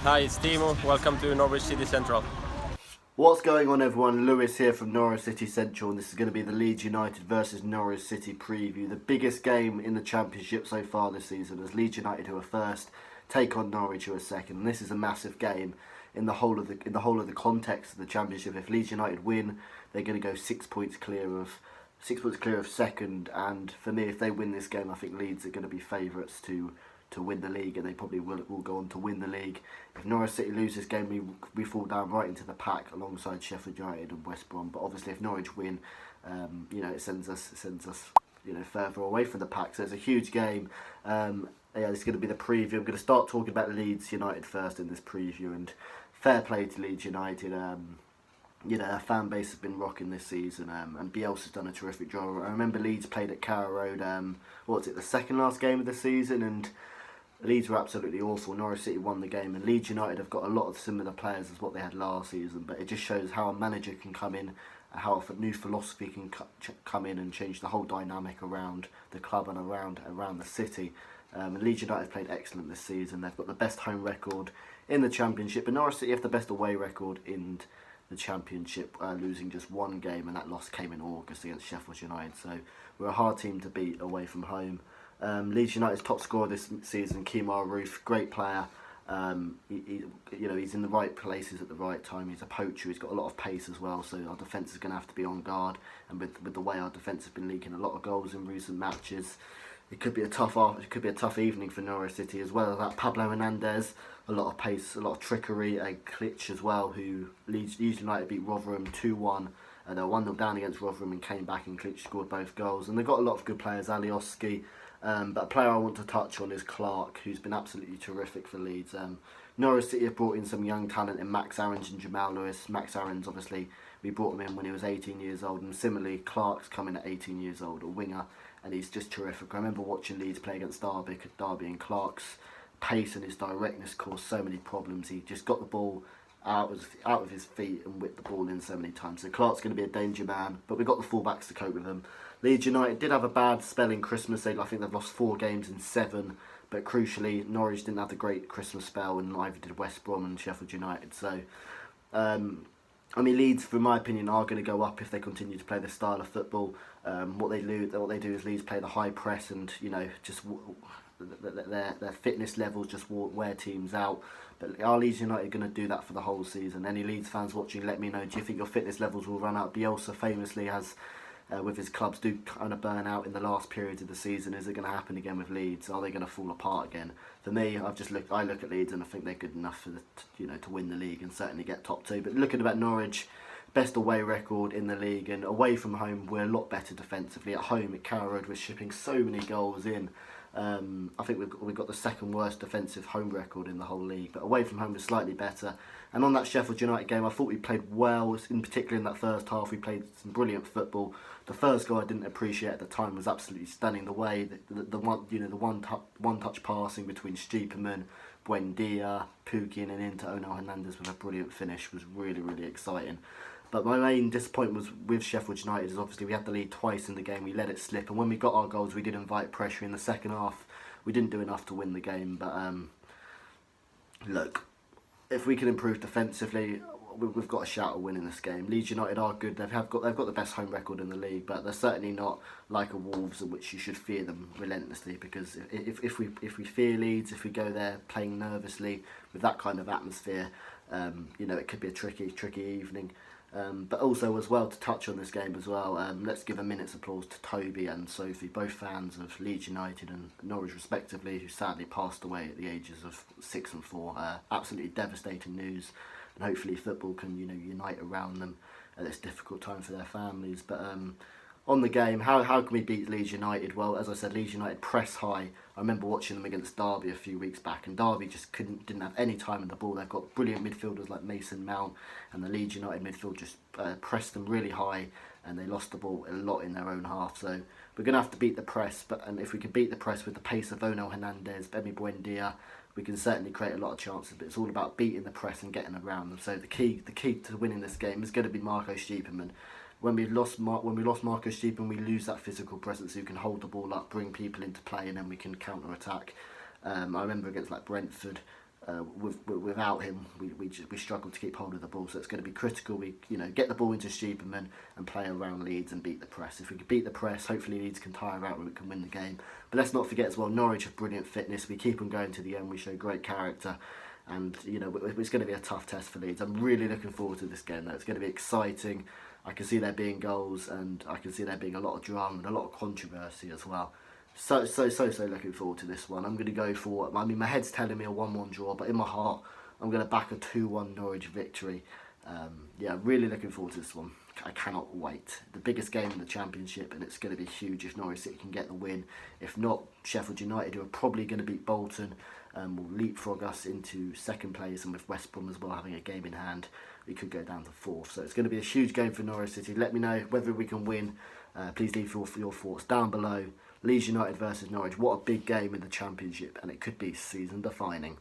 Hi, it's Timo. Welcome to Norwich City Central. What's going on, everyone? Lewis here from Norwich City Central, and this is going to be the Leeds United versus Norwich City preview. The biggest game in the Championship so far this season, as Leeds United, who are first, take on Norwich, who are second. And this is a massive game in the whole of the context of the Championship. If Leeds United win, they're going to go 6 points clear of second. And for me, if they win this game, I think Leeds are going to be favourites to win the league, and they probably will go on to win the league. If Norwich City lose this game, we fall down right into the pack alongside Sheffield United and West Brom. But obviously, if Norwich win, it sends us further away from the pack. So it's a huge game. This is going to be the preview. I'm going to start talking about Leeds United first in this preview, and fair play to Leeds United. Their fan base has been rocking this season, and Bielsa's done a terrific job. I remember Leeds played at Carrow Road, the second last game of the season, and Leeds were absolutely awful. Norwich City won the game, and Leeds United have got a lot of similar players as what they had last season, but it just shows how a manager can come in, how a new philosophy can come in and change the whole dynamic around the club and around the city. And Leeds United have played excellent this season. They've got the best home record in the Championship, but Norwich City have the best away record in the Championship, losing just one game, and that loss came in August against Sheffield United. So we're a hard team to beat away from home. Leeds United's top scorer this season, Kemar Roofe, great player. He's in the right places at the right time. He's a poacher. He's got a lot of pace as well. So our defence is going to have to be on guard. And with the way our defence has been leaking a lot of goals in recent matches, it could be a tough evening for Norwich City, as well as that Pablo Hernandez. A lot of pace, a lot of trickery. A Klitsch as well, who Leeds United beat Rotherham 2-1. They were 1-0 down against Rotherham and came back, and Klitsch scored both goals. And they've got a lot of good players, Alioski. But a player I want to touch on is Clark, who's been absolutely terrific for Leeds. Norwich City have brought in some young talent in Max Aarons and Jamal Lewis. Max Aarons, obviously, we brought him in when he was 18 years old, and similarly, Clark's coming at 18 years old, a winger, and he's just terrific. I remember watching Leeds play against Derby, and Clark's pace and his directness caused so many problems. He just got the ball out of his feet and whipped the ball in so many times. So Clark's going to be a danger man, but we've got the fullbacks to cope with him. Leeds United did have a bad spell in Christmas. I think they've lost 4 games in 7, but crucially, Norwich didn't have the great Christmas spell, and neither did West Brom and Sheffield United. So, Leeds, for my opinion, are going to go up if they continue to play this style of football. What they do is Leeds play the high press, and just their fitness levels just wear teams out. But are Leeds United going to do that for the whole season? Any Leeds fans watching, let me know. Do you think your fitness levels will run out? Bielsa famously has, with his clubs, do kind of burn out in the last period of the season. Is it going to happen again with Leeds? Are they going to fall apart again? For me, I look at Leeds and I think they're good enough for to win the league and certainly get top 2. But looking at Norwich, best away record in the league, and away from home we're a lot better defensively. At home at Carrow Road we're shipping so many goals in. I think we've got the second worst defensive home record in the whole league, but away from home we're slightly better. And on that Sheffield United game, I thought we played well. In particular in that first half, we played some brilliant football. The first goal I didn't appreciate at the time was absolutely stunning. The way the one touch passing between Stiepermann, Buendia, Pugin, and into Onel Hernandez with a brilliant finish was really, really exciting. But my main disappointment was with Sheffield United is obviously we had the lead twice in the game, we let it slip, and when we got our goals we did invite pressure in the second half. We didn't do enough to win the game, but look, if we can improve defensively, we've got a shout at winning this game. Leeds United are good, they've got the best home record in the league, but they're certainly not like a Wolves in which you should fear them relentlessly, because if we fear Leeds, if we go there playing nervously with that kind of atmosphere, it could be a tricky evening. But also as well, to touch on this game as well, let's give a minute's applause to Toby and Sophie, both fans of Leeds United and Norwich respectively, who sadly passed away at the ages of 6 and 4. Absolutely devastating news, and hopefully football can unite around them at this difficult time for their families. But on the game, how can we beat Leeds United? Well, as I said, Leeds United press high. I remember watching them against Derby a few weeks back, and Derby just didn't have any time in the ball. They've got brilliant midfielders like Mason Mount, and the Leeds United midfield just pressed them really high, and they lost the ball a lot in their own half. So we're going to have to beat the press, and if we can beat the press with the pace of Onel Hernandez, Bemi Buendia, we can certainly create a lot of chances. But it's all about beating the press and getting around them. So the key to winning this game is going to be Marco Stiepermann. When we lost Marco Stiepermann, we lose that physical presence who can hold the ball up, bring people into play, and then we can counter attack. I remember against Brentford, Without him, we struggle to keep hold of the ball. So it's going to be critical. We get the ball into Stupidman and play around Leeds and beat the press. If we can beat the press, hopefully Leeds can tire out and we can win the game. But let's not forget as well, Norwich have brilliant fitness. We keep on going to the end. We show great character. And it's going to be a tough test for Leeds. I'm really looking forward to this game though. It's going to be exciting. I can see there being goals and I can see there being a lot of drama and a lot of controversy as well. So looking forward to this one. I'm going to go for, my head's telling me a 1-1 draw, but in my heart I'm going to back a 2-1 Norwich victory. Really looking forward to this one. I cannot wait. The biggest game in the Championship, and it's going to be huge if Norwich City can get the win. If not, Sheffield United, who are probably going to beat Bolton, will leapfrog us into second place, and with West Brom as well having a game in hand, we could go down to fourth. So it's going to be a huge game for Norwich City. Let me know whether we can win. Please leave your thoughts down below. Leeds United versus Norwich. What a big game in the Championship, and it could be season defining.